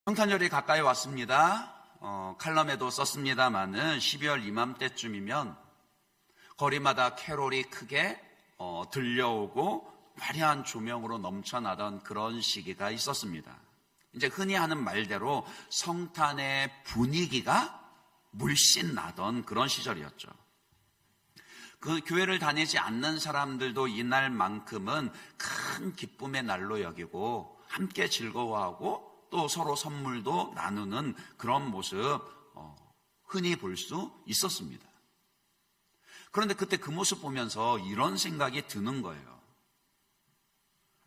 성탄절이 가까이 왔습니다. 칼럼에도 썼습니다마는 12월 이맘때쯤이면 거리마다 캐롤이 크게 들려오고 화려한 조명으로 넘쳐나던 그런 시기가 있었습니다. 이제 흔히 하는 말대로 성탄의 분위기가 물씬 나던 그런 시절이었죠. 그 교회를 다니지 않는 사람들도 이날만큼은 큰 기쁨의 날로 여기고 함께 즐거워하고 또 서로 선물도 나누는 그런 모습 흔히 볼 수 있었습니다. 그런데 그때 그 모습 보면서 이런 생각이 드는 거예요.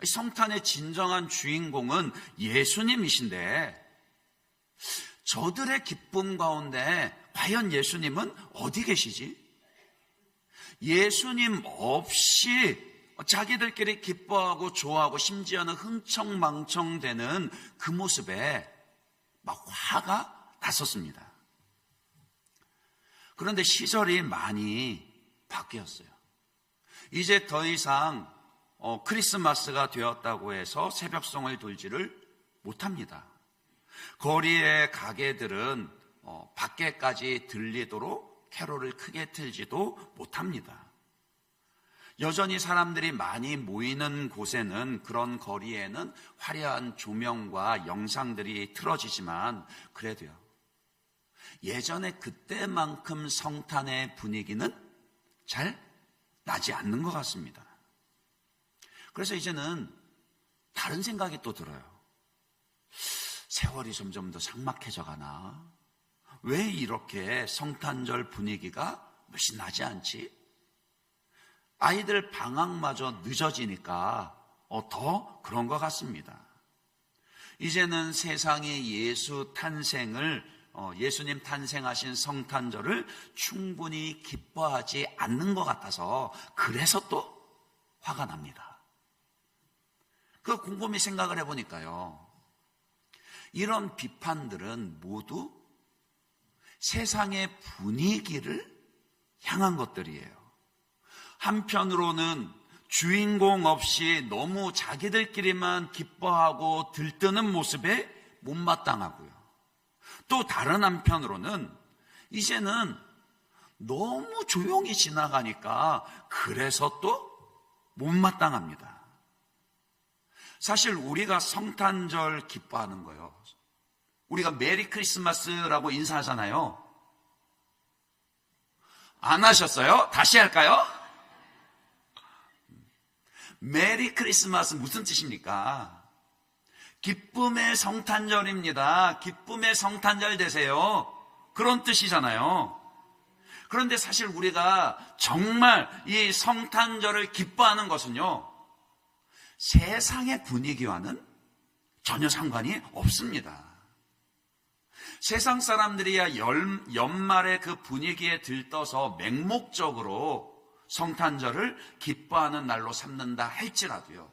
성탄의 진정한 주인공은 예수님이신데 저들의 기쁨 가운데 과연 예수님은 어디 계시지? 예수님 없이 자기들끼리 기뻐하고 좋아하고 심지어는 흥청망청되는 그 모습에 막 화가 났었습니다. 그런데 시절이 많이 바뀌었어요. 이제 더 이상 크리스마스가 되었다고 해서 새벽송을 돌지를 못합니다. 거리의 가게들은 밖에까지 들리도록 캐롤을 크게 틀지도 못합니다. 여전히 사람들이 많이 모이는 곳에는 그런 거리에는 화려한 조명과 영상들이 틀어지지만 그래도요, 예전에 그때만큼 성탄의 분위기는 잘 나지 않는 것 같습니다. 그래서 이제는 다른 생각이 또 들어요. 세월이 점점 더 삭막해져 가나? 왜 이렇게 성탄절 분위기가 훨씬 나지 않지? 아이들 방학마저 늦어지니까 더 그런 것 같습니다. 이제는 세상이 예수님 탄생하신 성탄절을 충분히 기뻐하지 않는 것 같아서 그래서 또 화가 납니다. 그 곰곰이 생각을 해보니까요, 이런 비판들은 모두 세상의 분위기를 향한 것들이에요. 한편으로는 주인공 없이 너무 자기들끼리만 기뻐하고 들뜨는 모습에 못마땅하고요. 또 다른 한편으로는 이제는 너무 조용히 지나가니까 그래서 또 못마땅합니다. 사실 우리가 성탄절 기뻐하는 거예요. 우리가 메리 크리스마스라고 인사하잖아요. 안 하셨어요? 다시 할까요? 메리 크리스마스 무슨 뜻입니까? 기쁨의 성탄절입니다. 기쁨의 성탄절 되세요. 그런 뜻이잖아요. 그런데 사실 우리가 정말 이 성탄절을 기뻐하는 것은요, 세상의 분위기와는 전혀 상관이 없습니다. 세상 사람들이야 연말의 그 분위기에 들떠서 맹목적으로 성탄절을 기뻐하는 날로 삼는다 할지라도요,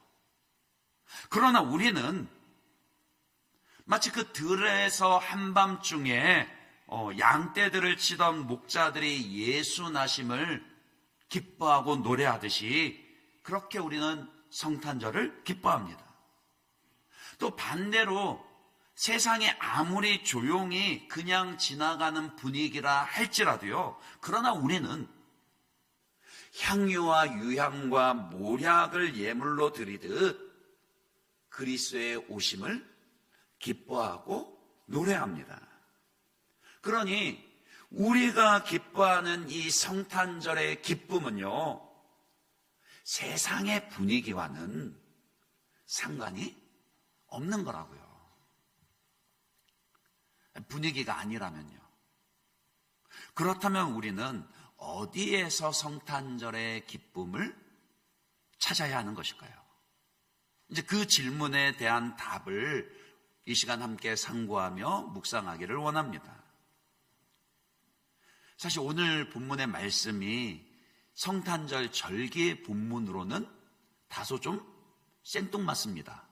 그러나 우리는 마치 그 들에서 한밤중에 양떼들을 치던 목자들이 예수 나심을 기뻐하고 노래하듯이 그렇게 우리는 성탄절을 기뻐합니다. 또 반대로 세상에 아무리 조용히 그냥 지나가는 분위기라 할지라도요, 그러나 우리는 향유와 유향과 모략을 예물로 드리듯 그리스도의 오심을 기뻐하고 노래합니다. 그러니 우리가 기뻐하는 이 성탄절의 기쁨은요, 세상의 분위기와는 상관이 없는 거라고요. 분위기가 아니라면요. 그렇다면 우리는 어디에서 성탄절의 기쁨을 찾아야 하는 것일까요? 이제 그 질문에 대한 답을 이 시간 함께 상고하며 묵상하기를 원합니다. 사실 오늘 본문의 말씀이 성탄절 절기 본문으로는 다소 좀 생뚱맞습니다.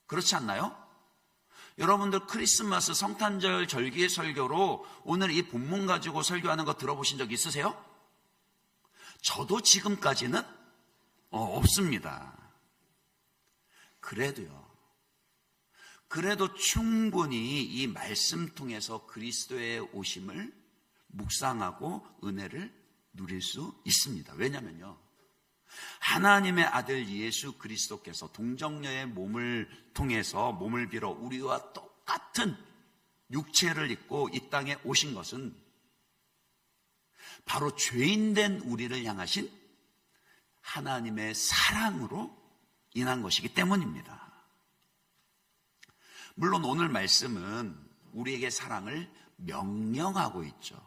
그렇지 않나요? 여러분들 크리스마스 성탄절 절기 설교로 오늘 이 본문 가지고 설교하는 거 들어보신 적 있으세요? 저도 지금까지는 없습니다. 그래도요, 그래도 충분히 이 말씀 통해서 그리스도의 오심을 묵상하고 은혜를 누릴 수 있습니다. 왜냐면요, 하나님의 아들 예수 그리스도께서 동정녀의 몸을 통해서 몸을 빌어 우리와 똑같은 육체를 입고 이 땅에 오신 것은 바로 죄인된 우리를 향하신 하나님의 사랑으로 인한 것이기 때문입니다. 물론 오늘 말씀은 우리에게 사랑을 명령하고 있죠.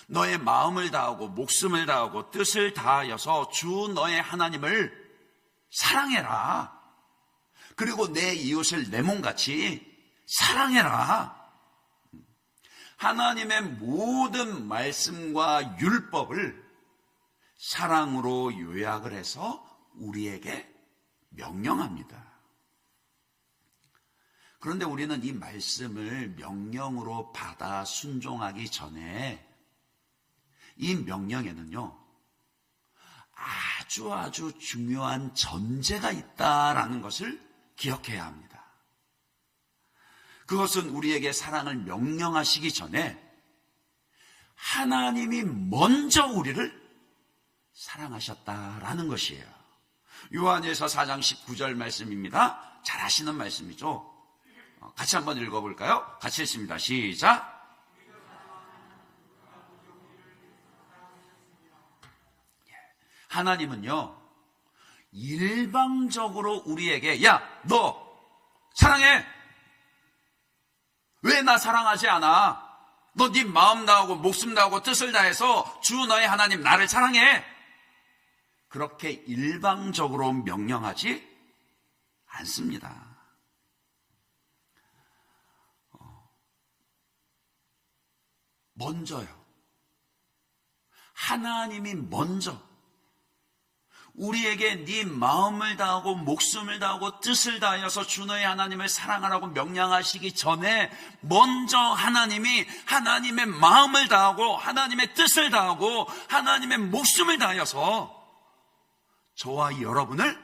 너의 마음을 다하고 목숨을 다하고 뜻을 다하여서 주 너의 하나님을 사랑해라. 그리고 내 이웃을 내 몸같이 사랑해라. 하나님의 모든 말씀과 율법을 사랑으로 요약을 해서 우리에게 명령합니다. 그런데 우리는 이 말씀을 명령으로 받아 순종하기 전에 이 명령에는요, 아주 중요한 전제가 있다라는 것을 기억해야 합니다. 그것은 우리에게 사랑을 명령하시기 전에 하나님이 먼저 우리를 사랑하셨다라는 것이에요. 요한일서 4장 19절 말씀입니다. 잘 아시는 말씀이죠. 같이 한번 읽어볼까요? 같이 읽습니다. 시작. 하나님은요, 일방적으로 우리에게 야, 너 사랑해. 왜 나 사랑하지 않아? 너 네 마음 다하고 목숨 다하고 뜻을 다해서 주 너의 하나님 나를 사랑해. 그렇게 일방적으로 명령하지 않습니다. 먼저요. 하나님이 먼저 우리에게 네 마음을 다하고 목숨을 다하고 뜻을 다하여서 주 너의 하나님을 사랑하라고 명령하시기 전에 먼저 하나님이 하나님의 마음을 다하고 하나님의 뜻을 다하고 하나님의 목숨을 다하여서 저와 여러분을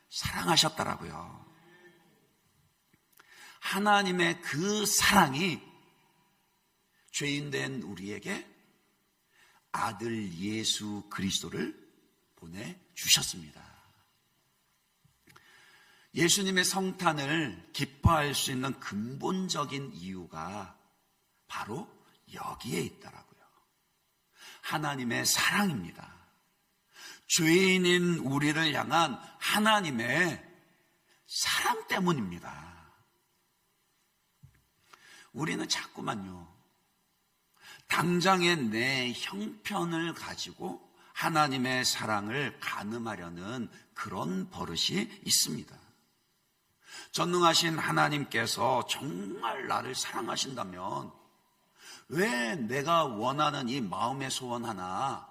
사랑하셨더라고요. 하나님의 그 사랑이 죄인된 우리에게 아들 예수 그리스도를 보내주셨습니다. 예수님의 성탄을 기뻐할 수 있는 근본적인 이유가 바로 여기에 있더라고요. 하나님의 사랑입니다. 죄인인 우리를 향한 하나님의 사랑 때문입니다. 우리는 자꾸만요, 당장의 내 형편을 가지고 하나님의 사랑을 가늠하려는 그런 버릇이 있습니다. 전능하신 하나님께서 정말 나를 사랑하신다면 왜 내가 원하는 이 마음의 소원 하나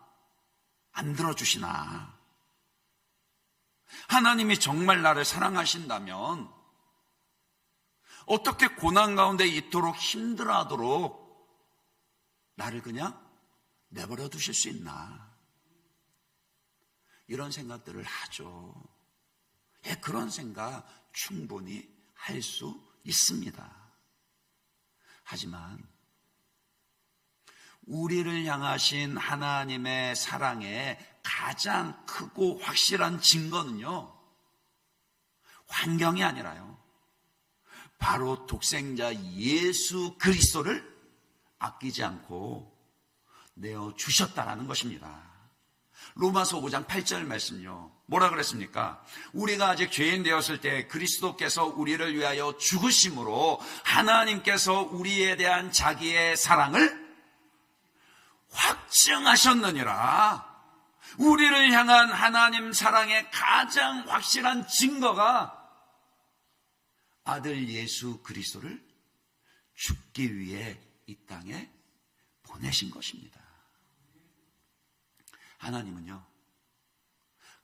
안 들어주시나? 하나님이 정말 나를 사랑하신다면 어떻게 고난 가운데 있도록 힘들어하도록 나를 그냥 내버려 두실 수 있나? 이런 생각들을 하죠. 예, 그런 생각 충분히 할 수 있습니다. 하지만 우리를 향하신 하나님의 사랑의 가장 크고 확실한 증거는요, 환경이 아니라요, 바로 독생자 예수 그리스도를 아끼지 않고 내어주셨다라는 것입니다. 로마서 5장 8절 말씀요, 뭐라 그랬습니까? 우리가 아직 죄인 되었을 때 그리스도께서 우리를 위하여 죽으심으로 하나님께서 우리에 대한 자기의 사랑을 확증하셨느니라. 우리를 향한 하나님 사랑의 가장 확실한 증거가 아들 예수 그리스도를 죽기 위해 이 땅에 보내신 것입니다. 하나님은요,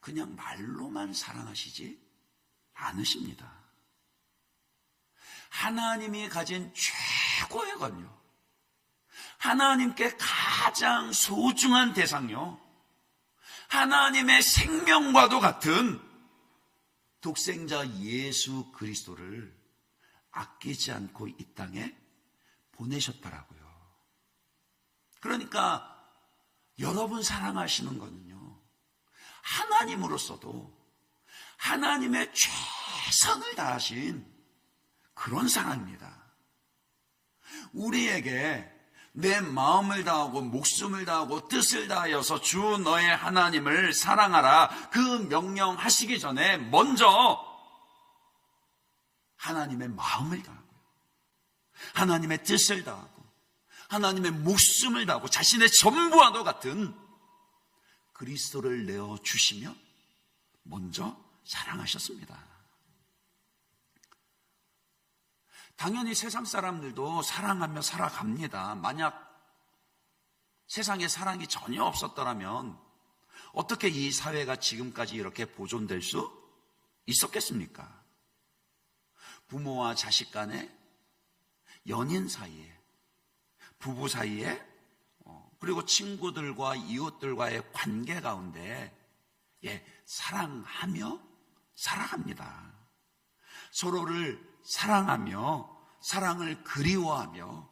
그냥 말로만 사랑하시지 않으십니다. 하나님이 가진 최고의 건요, 하나님께 가장 소중한 대상요, 하나님의 생명과도 같은 독생자 예수 그리스도를 아끼지 않고 이 땅에 보내셨더라고요. 그러니까 여러분 사랑하시는 거는요, 하나님으로서도 하나님의 최선을 다하신 그런 사랑입니다. 우리에게 내 마음을 다하고 목숨을 다하고 뜻을 다하여서 주 너의 하나님을 사랑하라, 그 명령하시기 전에 먼저 하나님의 마음을 다하고요, 하나님의 뜻을 다하고 하나님의 목숨을 다하고 자신의 전부와도 같은 그리스도를 내어주시며 먼저 사랑하셨습니다. 당연히 세상 사람들도 사랑하며 살아갑니다. 만약 세상에 사랑이 전혀 없었더라면 어떻게 이 사회가 지금까지 이렇게 보존될 수 있었겠습니까? 부모와 자식 간에, 연인 사이에, 부부 사이에, 그리고 친구들과 이웃들과의 관계 가운데 사랑하며 살아갑니다. 서로를 사랑하며 사랑을 그리워하며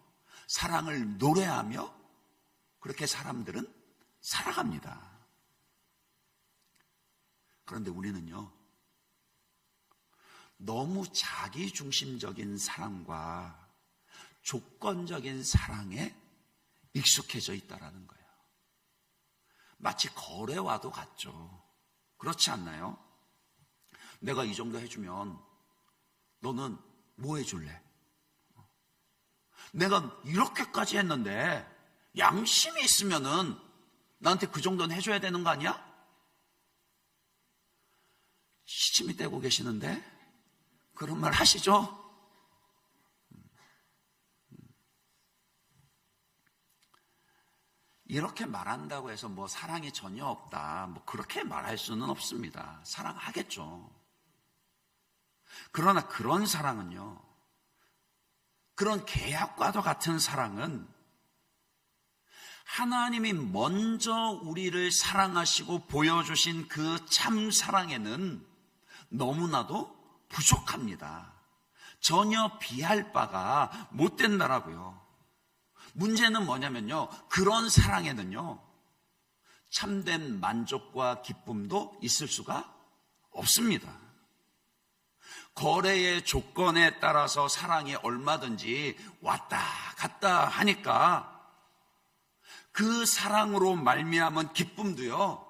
사랑을 노래하며 그렇게 사람들은 살아갑니다. 그런데 우리는요, 너무 자기중심적인 사랑과 조건적인 사랑에 익숙해져 있다라는 거예요. 마치 거래와도 같죠. 그렇지 않나요? 내가 이 정도 해주면 너는 뭐 해줄래? 내가 이렇게까지 했는데 양심이 있으면은 나한테 그 정도는 해줘야 되는 거 아니야? 시침이 떼고 계시는데 그런 말 하시죠? 이렇게 말한다고 해서 뭐 사랑이 전혀 없다, 뭐 그렇게 말할 수는 없습니다. 사랑하겠죠. 그러나 그런 사랑은요, 그런 계약과도 같은 사랑은 하나님이 먼저 우리를 사랑하시고 보여주신 그 참 사랑에는 너무나도 부족합니다. 전혀 비할 바가 못 된다라고요. 문제는 뭐냐면요, 그런 사랑에는요, 참된 만족과 기쁨도 있을 수가 없습니다. 거래의 조건에 따라서 사랑이 얼마든지 왔다 갔다 하니까 그 사랑으로 말미암은 기쁨도요,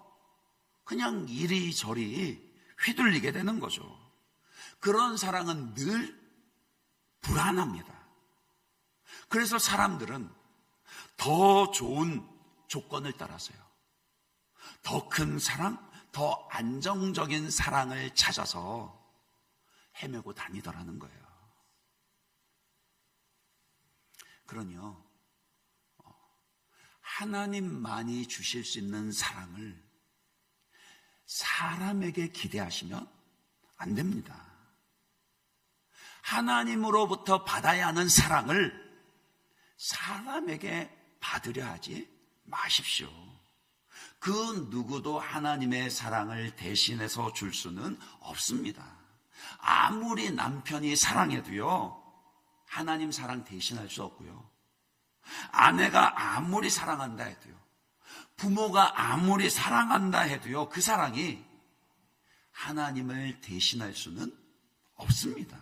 그냥 이리저리 휘둘리게 되는 거죠. 그런 사랑은 늘 불안합니다. 그래서 사람들은 더 좋은 조건을 따라서요, 더 큰 사랑, 더 안정적인 사랑을 찾아서 헤매고 다니더라는 거예요. 그러니요, 하나님만이 주실 수 있는 사랑을 사람에게 기대하시면 안 됩니다. 하나님으로부터 받아야 하는 사랑을 사람에게 받으려 하지 마십시오. 그 누구도 하나님의 사랑을 대신해서 줄 수는 없습니다. 아무리 남편이 사랑해도요, 하나님 사랑 대신할 수 없고요, 아내가 아무리 사랑한다 해도요, 부모가 아무리 사랑한다 해도요, 그 사랑이 하나님을 대신할 수는 없습니다.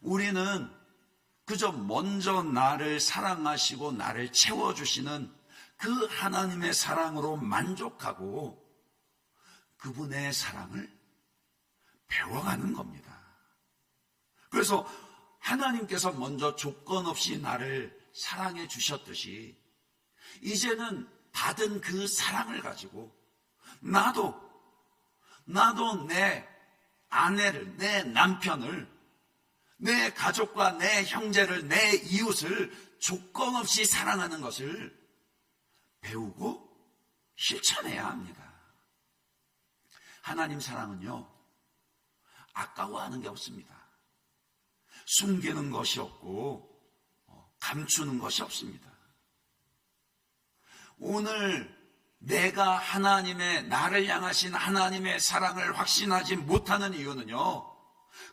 우리는 그저 먼저 나를 사랑하시고 나를 채워주시는 그 하나님의 사랑으로 만족하고 그분의 사랑을 배워가는 겁니다. 그래서 하나님께서 먼저 조건 없이 나를 사랑해 주셨듯이 이제는 받은 그 사랑을 가지고 나도 내 아내를, 내 남편을, 내 가족과 내 형제를, 내 이웃을 조건 없이 사랑하는 것을 배우고 실천해야 합니다. 하나님 사랑은요, 아까워하는 게 없습니다. 숨기는 것이 없고 감추는 것이 없습니다. 오늘 내가 나를 향하신 하나님의 사랑을 확신하지 못하는 이유는요,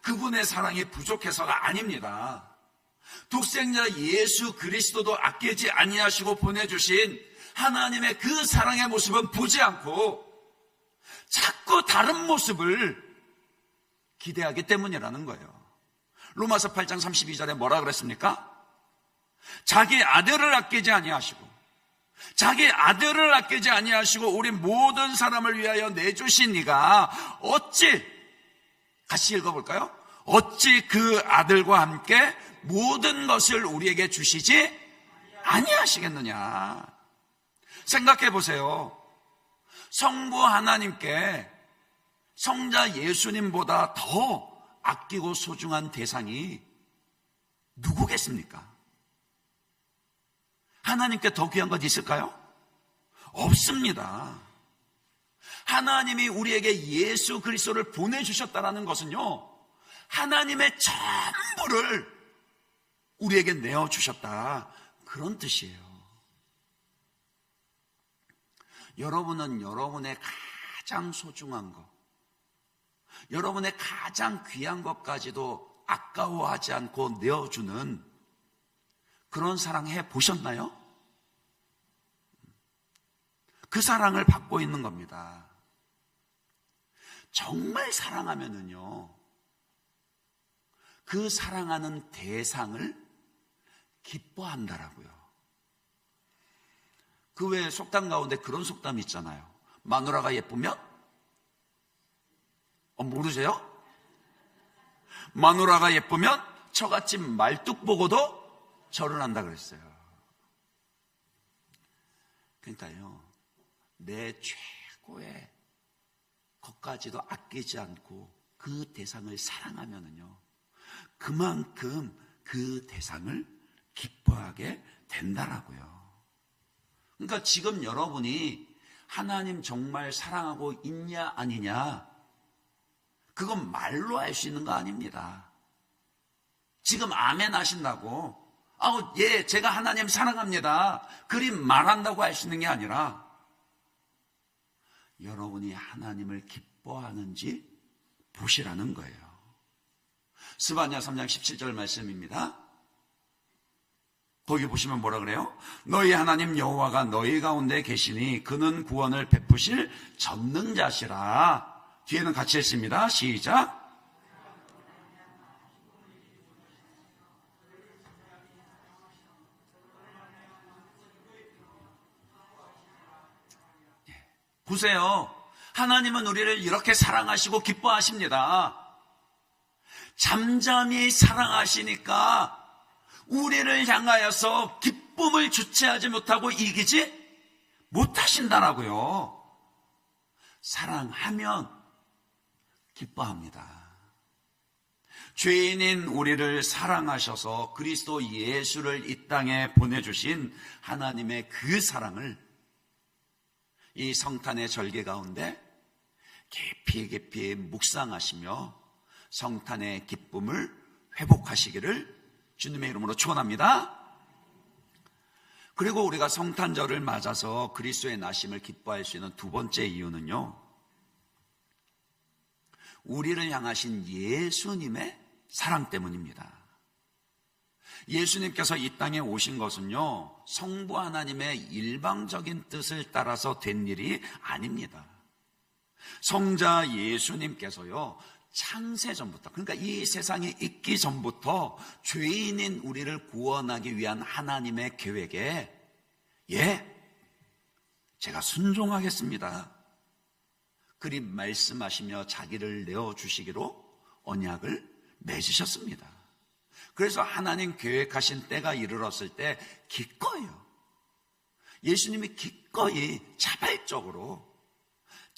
그분의 사랑이 부족해서가 아닙니다. 독생자 예수 그리스도도 아끼지 아니하시고 보내주신 하나님의 그 사랑의 모습은 보지 않고 자꾸 다른 모습을 기대하기 때문이라는 거예요. 로마서 8장 32절에 뭐라 그랬습니까? 자기 아들을 아끼지 아니하시고 우리 모든 사람을 위하여 내주신 이가 어찌, 같이 읽어볼까요? 어찌 그 아들과 함께 모든 것을 우리에게 주시지 아니하시겠느냐. 생각해 보세요. 성부 하나님께 성자 예수님보다 더 아끼고 소중한 대상이 누구겠습니까? 하나님께 더 귀한 것 있을까요? 없습니다. 하나님이 우리에게 예수 그리스도를 보내주셨다는 것은요, 하나님의 전부를 우리에게 내어주셨다, 그런 뜻이에요. 여러분은 여러분의 가장 소중한 것, 여러분의 가장 귀한 것까지도 아까워하지 않고 내어주는 그런 사랑 해보셨나요? 그 사랑을 받고 있는 겁니다. 정말 사랑하면은요, 그 사랑하는 대상을 기뻐한다라고요. 그 외에 속담 가운데 그런 속담이 있잖아요. 마누라가 예쁘면? 모르세요? 마누라가 예쁘면 처갓집 말뚝 보고도 절을 한다 그랬어요. 그러니까요, 내 최고의 것까지도 아끼지 않고 그 대상을 사랑하면은요, 그만큼 그 대상을 기뻐하게 된다라고요. 그러니까 지금 여러분이 하나님 정말 사랑하고 있냐 아니냐, 그건 말로 알 수 있는 거 아닙니다. 지금 아멘 하신다고, 예, 제가 하나님 사랑합니다, 그리 말한다고 할 수 있는 게 아니라 여러분이 하나님을 기뻐하는지 보시라는 거예요. 스바냐 3장 17절 말씀입니다. 거기 보시면 뭐라 그래요? 너희 하나님 여호와가 너희 가운데 계시니 그는 구원을 베푸실 전능자시라. 뒤에는 같이 했습니다. 시작. 보세요. 하나님은 우리를 이렇게 사랑하시고 기뻐하십니다. 잠잠히 사랑하시니까 우리를 향하여서 기쁨을 주체하지 못하고 이기지 못하신다라고요. 사랑하면 기뻐합니다. 죄인인 우리를 사랑하셔서 그리스도 예수를 이 땅에 보내주신 하나님의 그 사랑을 이 성탄의 절개 가운데 깊이 묵상하시며 성탄의 기쁨을 회복하시기를 주님의 이름으로 축원합니다. 그리고 우리가 성탄절을 맞아서 그리스도의 나심을 기뻐할 수 있는 두 번째 이유는요, 우리를 향하신 예수님의 사랑 때문입니다. 예수님께서 이 땅에 오신 것은요, 성부 하나님의 일방적인 뜻을 따라서 된 일이 아닙니다. 성자 예수님께서요, 창세전부터, 그러니까 이 세상이 있기 전부터 죄인인 우리를 구원하기 위한 하나님의 계획에, 제가 순종하겠습니다, 그리 말씀하시며 자기를 내어주시기로 언약을 맺으셨습니다. 그래서 하나님 계획하신 때가 이르렀을 때 기꺼이요, 예수님이 기꺼이 자발적으로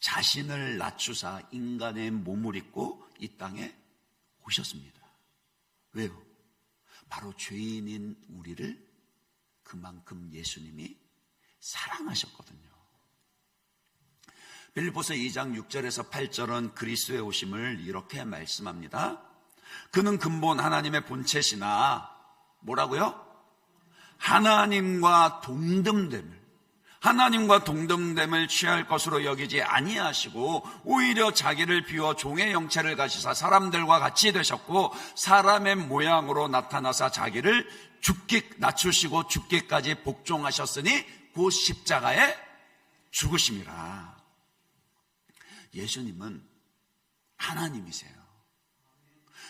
자신을 낮추사 인간의 몸을 입고 이 땅에 오셨습니다. 왜요? 바로 죄인인 우리를 그만큼 예수님이 사랑하셨거든요. 빌립보서 2장 6절에서 8절은 그리스도의 오심을 이렇게 말씀합니다. 그는 근본 하나님의 본체시나 뭐라고요? 하나님과 동등됨을, 하나님과 동등됨을 취할 것으로 여기지 아니하시고 오히려 자기를 비워 종의 형체를 가지사 사람들과 같이 되셨고 사람의 모양으로 나타나사 자기를 낮추시고 죽기까지 복종하셨으니 곧 십자가에 죽으심이라. 예수님은 하나님이세요.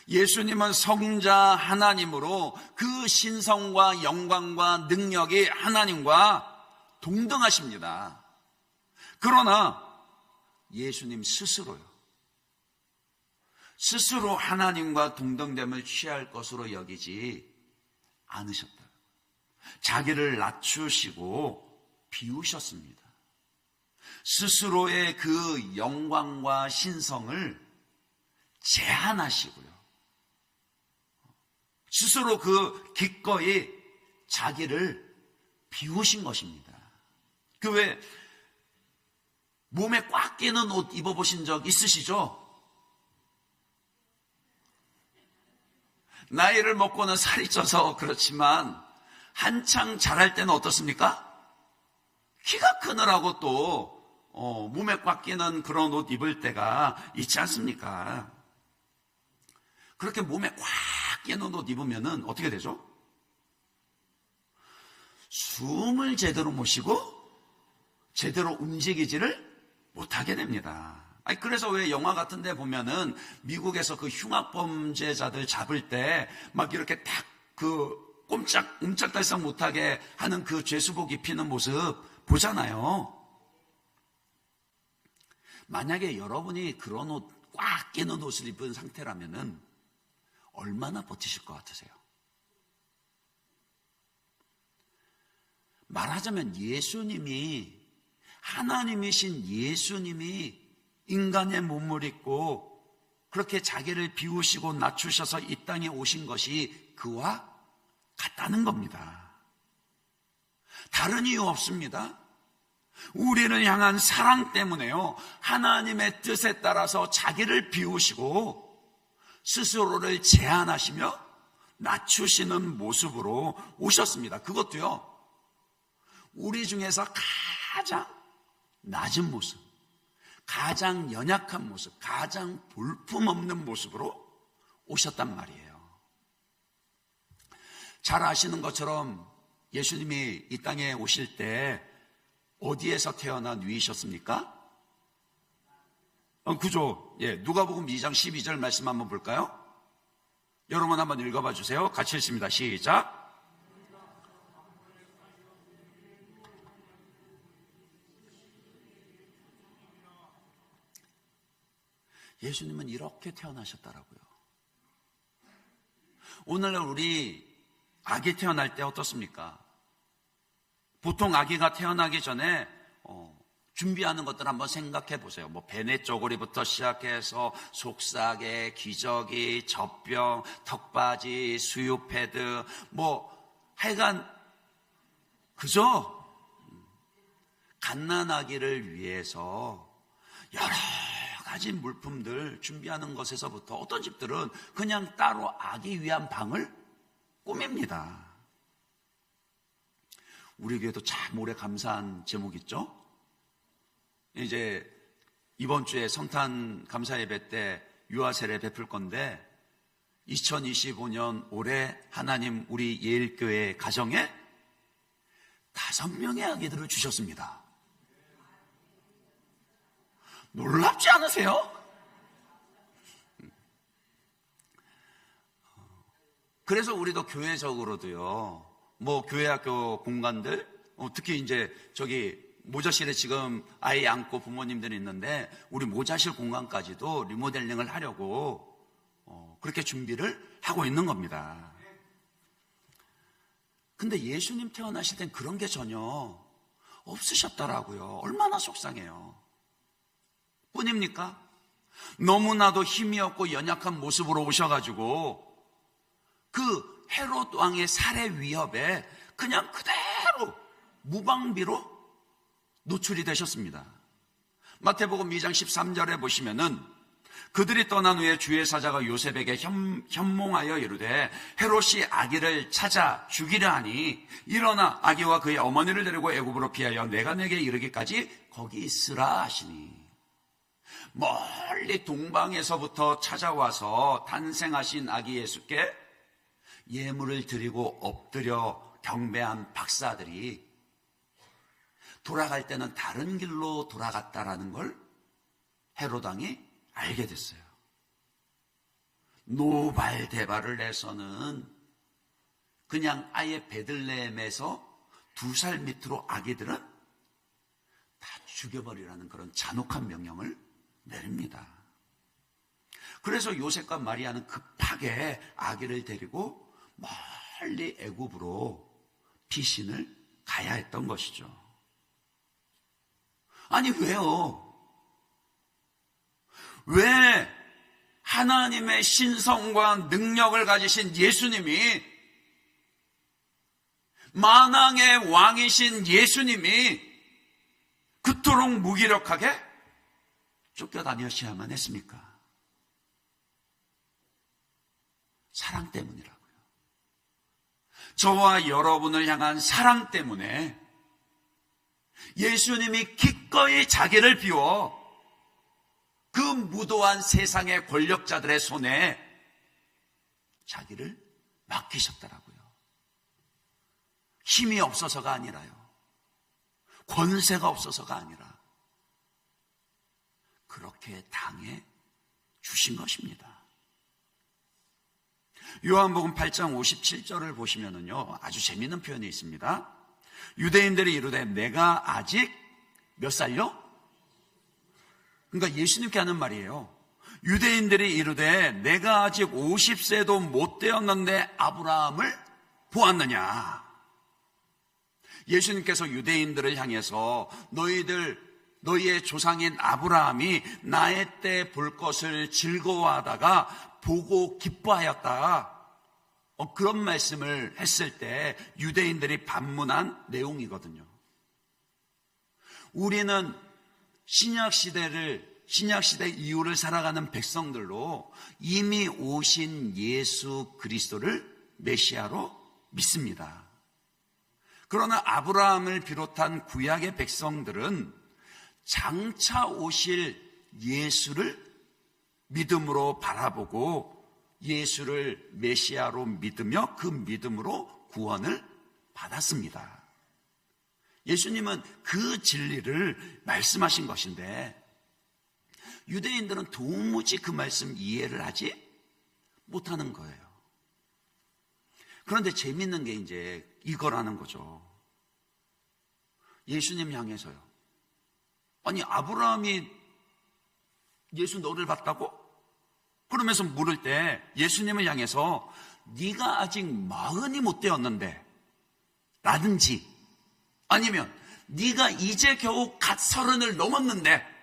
예수님은 성자 하나님으로 그 신성과 영광과 능력이 하나님과 동등하십니다. 그러나 예수님 스스로 하나님과 동등됨을 취할 것으로 여기지 않으셨다. 자기를 낮추시고 비우셨습니다. 스스로의 그 영광과 신성을 제한하시고요. 스스로 그 기꺼이 자기를 비우신 것입니다. 그 왜 몸에 꽉 끼는 옷 입어보신 적 있으시죠? 나이를 먹고는 살이 쪄서 그렇지만 한창 자랄 때는 어떻습니까? 키가 크느라고 또 몸에 꽉 끼는 그런 옷 입을 때가 있지 않습니까? 그렇게 몸에 꽉 끼는 옷 입으면은 어떻게 되죠? 숨을 제대로 못 쉬고 제대로 움직이지를 못하게 됩니다. 그래서 왜 영화 같은 데 보면은 미국에서 그 흉악범죄자들 잡을 때 막 이렇게 딱 그 움짝달싹 못하게 하는 그 죄수복 입히는 모습 보잖아요. 만약에 여러분이 그런 옷, 꽉 끼는 옷을 입은 상태라면은 얼마나 버티실 것 같으세요? 말하자면 예수님이, 하나님이신 예수님이 인간의 몸을 입고 그렇게 자기를 비우시고 낮추셔서 이 땅에 오신 것이 그와 같다는 겁니다. 다른 이유 없습니다. 우리를 향한 사랑 때문에요. 하나님의 뜻에 따라서 자기를 비우시고 스스로를 제한하시며 낮추시는 모습으로 오셨습니다. 그것도요, 우리 중에서 가장 낮은 모습, 가장 연약한 모습, 가장 볼품없는 모습으로 오셨단 말이에요. 잘 아시는 것처럼 예수님이 이 땅에 오실 때 어디에서 태어나 누이셨습니까? 그죠? 누가복음 2장 12절 말씀 한번 볼까요? 여러분 한번 읽어봐 주세요. 같이 읽습니다. 시작. 예수님은 이렇게 태어나셨더라고요. 오늘날 우리 아기 태어날 때 어떻습니까? 보통 아기가 태어나기 전에 준비하는 것들 한번 생각해 보세요. 배내 쪼그리부터 시작해서 속삭에, 기저귀, 젖병, 턱받이, 수유 패드, 하여간 그죠? 갓난아기를 위해서 여러 가지 물품들 준비하는 것에서부터 어떤 집들은 그냥 따로 아기 위한 방을 꾸밉니다. 우리 교회도 참 오래 감사한 제목 있죠? 이제 이번 주에 성탄 감사 예배 때 유아 세례 베풀 건데 2025년 올해 하나님 우리 예일교회 가정에 5명의 아기들을 주셨습니다. 놀랍지 않으세요? 그래서 우리도 교회적으로도요, 교회 학교 공간들, 특히 이제 모자실에 지금 아이 안고 부모님들이 있는데 우리 모자실 공간까지도 리모델링을 하려고 그렇게 준비를 하고 있는 겁니다. 근데 예수님 태어나실 땐 그런 게 전혀 없으셨더라고요. 얼마나 속상해요. 뿐입니까? 너무나도 힘이 없고 연약한 모습으로 오셔가지고 그 헤롯 왕의 살해 위협에 그냥 그대로 무방비로 노출이 되셨습니다. 마태복음 2장 13절에 보시면은 그들이 떠난 후에 주의 사자가 요셉에게 현몽하여 이르되 헤롯이 아기를 찾아 죽이려 하니 일어나 아기와 그의 어머니를 데리고 애굽으로 피하여 내가 내게 이르기까지 거기 있으라 하시니, 멀리 동방에서부터 찾아와서 탄생하신 아기 예수께 예물을 드리고 엎드려 경배한 박사들이 돌아갈 때는 다른 길로 돌아갔다라는 걸 헤롯 왕이 알게 됐어요. 노발대발을 해서는 그냥 아예 베들레헴에서 2살 밑으로 아기들은 다 죽여버리라는 그런 잔혹한 명령을 내립니다. 그래서 요셉과 마리아는 급하게 아기를 데리고 멀리 애굽으로 피신을 가야 했던 것이죠. 아니 왜요? 왜 하나님의 신성과 능력을 가지신 예수님이, 만왕의 왕이신 예수님이 그토록 무기력하게 쫓겨다녔어야만 했습니까? 사랑 때문이라고요. 저와 여러분을 향한 사랑 때문에 예수님이 기꺼이 자기를 비워 그 무도한 세상의 권력자들의 손에 자기를 맡기셨더라고요. 힘이 없어서가 아니라요. 권세가 없어서가 아니라 그렇게 당해 주신 것입니다. 요한복음 8장 57절을 보시면은요, 아주 재미있는 표현이 있습니다. 유대인들이 이르되 내가 아직 몇 살요? 그러니까 예수님께 하는 말이에요. 유대인들이 이르되 내가 아직 50세도 못 되었는데 아브라함을 보았느냐? 예수님께서 유대인들을 향해서 너희의 조상인 아브라함이 나의 때 볼 것을 즐거워하다가 보고 기뻐하였다, 그런 말씀을 했을 때 유대인들이 반문한 내용이거든요. 우리는 신약시대 이후를 살아가는 백성들로 이미 오신 예수 그리스도를 메시아로 믿습니다. 그러나 아브라함을 비롯한 구약의 백성들은 장차 오실 예수를 믿음으로 바라보고 예수를 메시아로 믿으며 그 믿음으로 구원을 받았습니다. 예수님은 그 진리를 말씀하신 것인데 유대인들은 도무지 그 말씀 이해를 하지 못하는 거예요. 그런데 재밌는 게 이제 이거라는 거죠. 예수님 향해서요. 아니, 아브라함이 예수 너를 봤다고? 그러면서 물을 때 예수님을 향해서 네가 아직 40이 못 되었는데 라든지, 아니면 네가 이제 겨우 갓 30을 넘었는데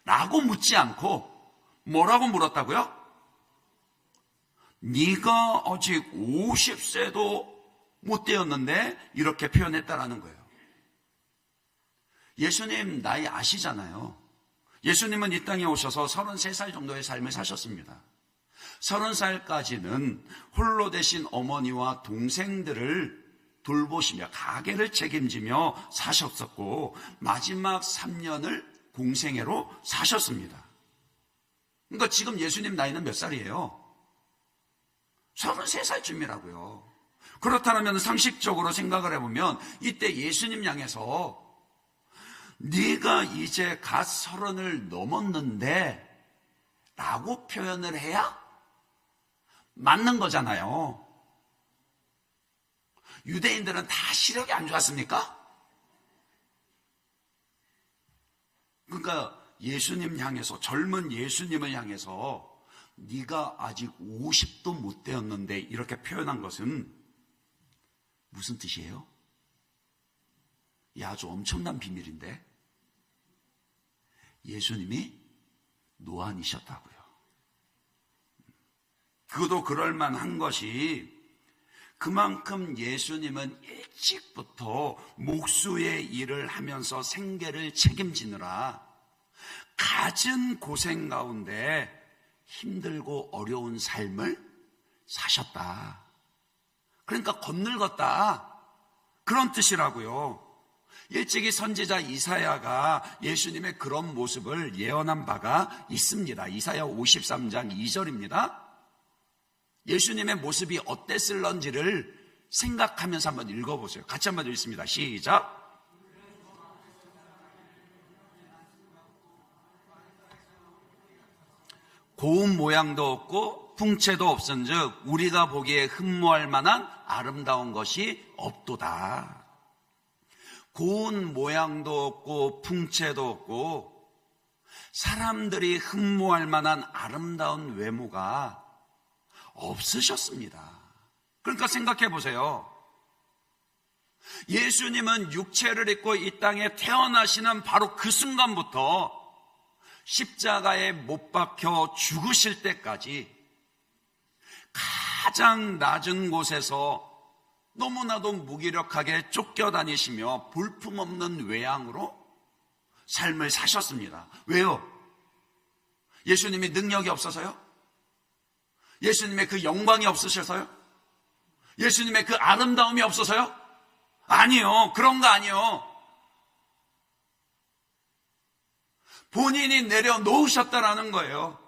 라고 묻지 않고 뭐라고 물었다고요? 네가 아직 50세도 못 되었는데, 이렇게 표현했다라는 거예요. 예수님 나이 아시잖아요. 예수님은 이 땅에 오셔서 33살 정도의 삶을 사셨습니다. 30살까지는 홀로 되신 어머니와 동생들을 돌보시며 가게를 책임지며 사셨었고, 마지막 3년을 공생애로 사셨습니다. 그러니까 지금 예수님 나이는 몇 살이에요? 33살쯤이라고요. 그렇다면 상식적으로 생각을 해보면 이때 예수님 향해서 네가 이제 갓 30을 넘었는데 라고 표현을 해야 맞는 거잖아요. 유대인들은 다 시력이 안 좋았습니까? 그러니까 예수님 향해서, 젊은 예수님을 향해서 네가 아직 50도 못 되었는데 이렇게 표현한 것은 무슨 뜻이에요? 이 아주 엄청난 비밀인데, 예수님이 노안이셨다고요. 그것도 그럴만한 것이 그만큼 예수님은 일찍부터 목수의 일을 하면서 생계를 책임지느라 갖은 고생 가운데 힘들고 어려운 삶을 사셨다. 그러니까 건늙었다. 그런 뜻이라고요. 일찍이 선지자 이사야가 예수님의 그런 모습을 예언한 바가 있습니다. 이사야 53장 2절입니다. 예수님의 모습이 어땠을런지를 생각하면서 한번 읽어보세요. 같이 한번 읽습니다. 시작. 고운 모양도 없고 풍채도 없은즉 우리가 보기에 흠모할 만한 아름다운 것이 없도다. 고운 모양도 없고 풍채도 없고 사람들이 흠모할 만한 아름다운 외모가 없으셨습니다. 그러니까 생각해 보세요. 예수님은 육체를 입고 이 땅에 태어나시는 바로 그 순간부터 십자가에 못 박혀 죽으실 때까지 가장 낮은 곳에서 너무나도 무기력하게 쫓겨다니시며 볼품없는 외양으로 삶을 사셨습니다. 왜요? 예수님이 능력이 없어서요? 예수님의 그 영광이 없으셔서요? 예수님의 그 아름다움이 없어서요? 아니요. 그런 거 아니요. 본인이 내려놓으셨다라는 거예요.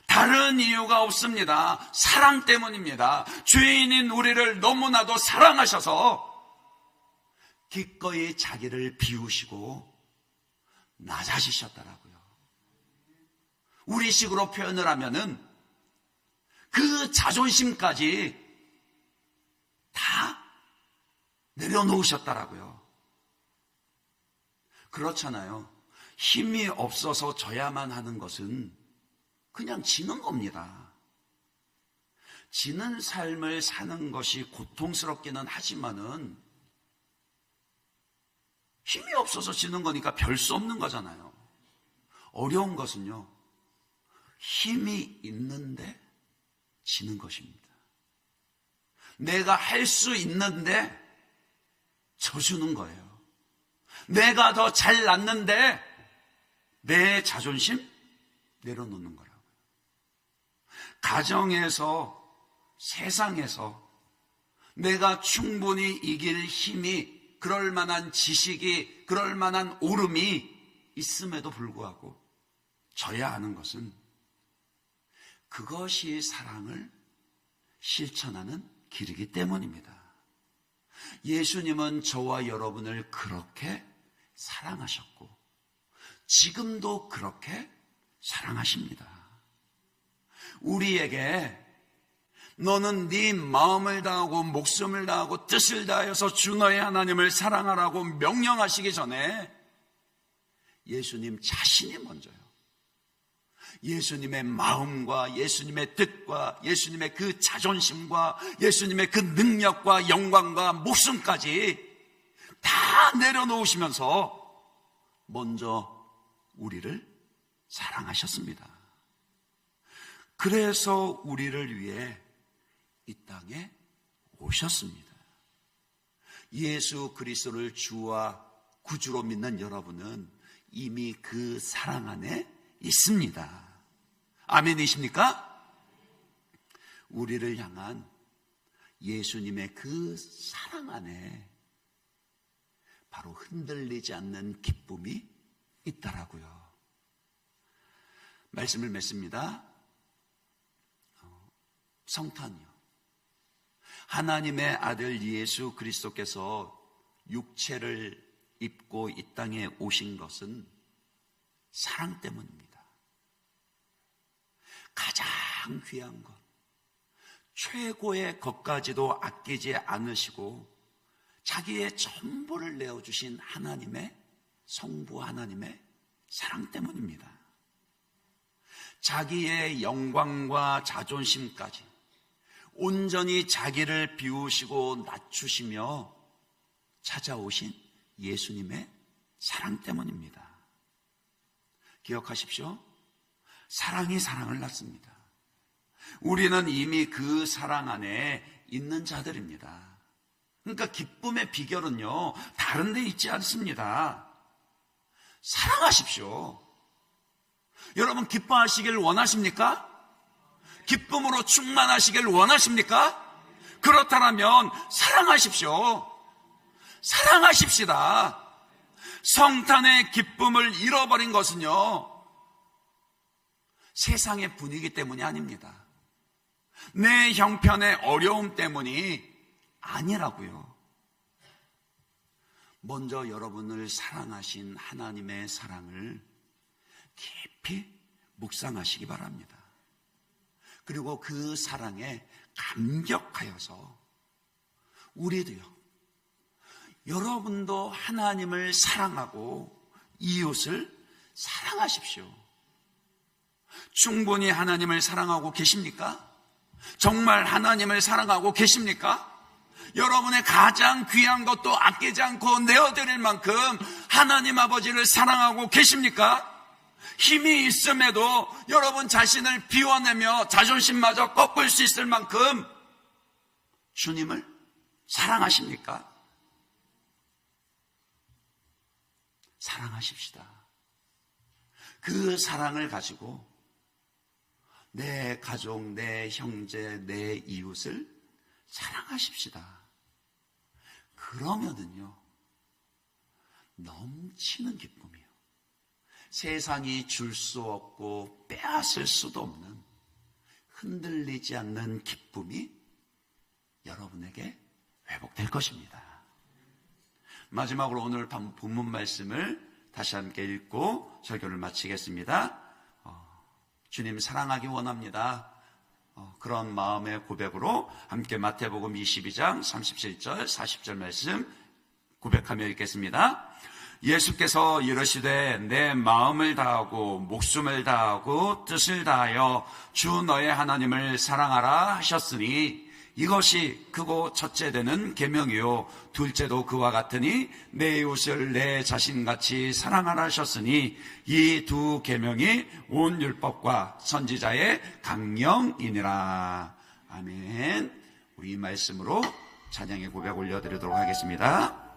다른 이유가 없습니다. 사랑 때문입니다. 죄인인 우리를 너무나도 사랑하셔서 기꺼이 자기를 비우시고 낮아지셨더라고요. 우리식으로 표현을 하면은 그 자존심까지 다 내려놓으셨더라고요. 그렇잖아요. 힘이 없어서 져야만 하는 것은 그냥 지는 겁니다. 지는 삶을 사는 것이 고통스럽기는 하지만은 힘이 없어서 지는 거니까 별 수 없는 거잖아요. 어려운 것은요, 힘이 있는데 지는 것입니다. 내가 할 수 있는데 져주는 거예요. 내가 더 잘났는데 내 자존심 내려놓는 거라고요. 가정에서, 세상에서 내가 충분히 이길 힘이, 그럴 만한 지식이, 그럴 만한 오름이 있음에도 불구하고 져야 하는 것은 그것이 사랑을 실천하는 길이기 때문입니다. 예수님은 저와 여러분을 그렇게 사랑하셨고 지금도 그렇게 사랑하십니다. 우리에게 너는 네 마음을 다하고 목숨을 다하고 뜻을 다하여서 주 너의 하나님을 사랑하라고 명령하시기 전에 예수님 자신이 먼저요. 예수님의 마음과 예수님의 뜻과 예수님의 그 자존심과 예수님의 그 능력과 영광과 목숨까지 다 내려놓으시면서 먼저 우리를 사랑하셨습니다. 그래서 우리를 위해 이 땅에 오셨습니다. 예수 그리스도를 주와 구주로 믿는 여러분은 이미 그 사랑 안에 있습니다. 아멘이십니까? 우리를 향한 예수님의 그 사랑 안에 바로 흔들리지 않는 기쁨이 있더라고요. 말씀을 맺습니다. 성탄이요. 하나님의 아들 예수 그리스도께서 육체를 입고 이 땅에 오신 것은 사랑 때문입니다. 가장 귀한 것, 최고의 것까지도 아끼지 않으시고 자기의 전부를 내어주신 하나님의 성부 하나님의 사랑 때문입니다. 자기의 영광과 자존심까지 온전히 자기를 비우시고 낮추시며 찾아오신 예수님의 사랑 때문입니다. 기억하십시오. 사랑이 사랑을 낳습니다. 우리는 이미 그 사랑 안에 있는 자들입니다. 그러니까 기쁨의 비결은요, 다른 데 있지 않습니다. 사랑하십시오. 여러분 기뻐하시길 원하십니까? 기쁨으로 충만하시길 원하십니까? 그렇다면 사랑하십시오. 사랑하십시다. 성탄의 기쁨을 잃어버린 것은요, 세상의 분위기 때문이 아닙니다. 내 형편의 어려움 때문이 아니라고요. 먼저 여러분을 사랑하신 하나님의 사랑을 깊이 묵상하시기 바랍니다. 그리고 그 사랑에 감격하여서 우리도요, 여러분도 하나님을 사랑하고 이웃을 사랑하십시오. 충분히 하나님을 사랑하고 계십니까? 정말 하나님을 사랑하고 계십니까? 여러분의 가장 귀한 것도 아끼지 않고 내어드릴 만큼 하나님 아버지를 사랑하고 계십니까? 힘이 있음에도 여러분 자신을 비워내며 자존심마저 꺾을 수 있을 만큼 주님을 사랑하십니까? 사랑하십시다. 그 사랑을 가지고 내 가족, 내 형제, 내 이웃을 사랑하십시다. 그러면은요, 넘치는 기쁨이요, 세상이 줄 수 없고 빼앗을 수도 없는 흔들리지 않는 기쁨이 여러분에게 회복될 것입니다. 마지막으로 오늘 본문 말씀을 다시 함께 읽고 설교를 마치겠습니다. 주님 사랑하기 원합니다. 그런 마음의 고백으로 함께 마태복음 22장 37절 40절 말씀 고백하며 읽겠습니다. 예수께서 이르시되 내 마음을 다하고 목숨을 다하고 뜻을 다하여 주 너의 하나님을 사랑하라 하셨으니 이것이 크고 첫째 되는 계명이요 둘째도 그와 같으니 내 이웃을 내 자신같이 사랑하라 하셨으니 이 두 계명이 온 율법과 선지자의 강령이니라. 아멘. 우리 이 말씀으로 찬양의 고백 올려드리도록 하겠습니다.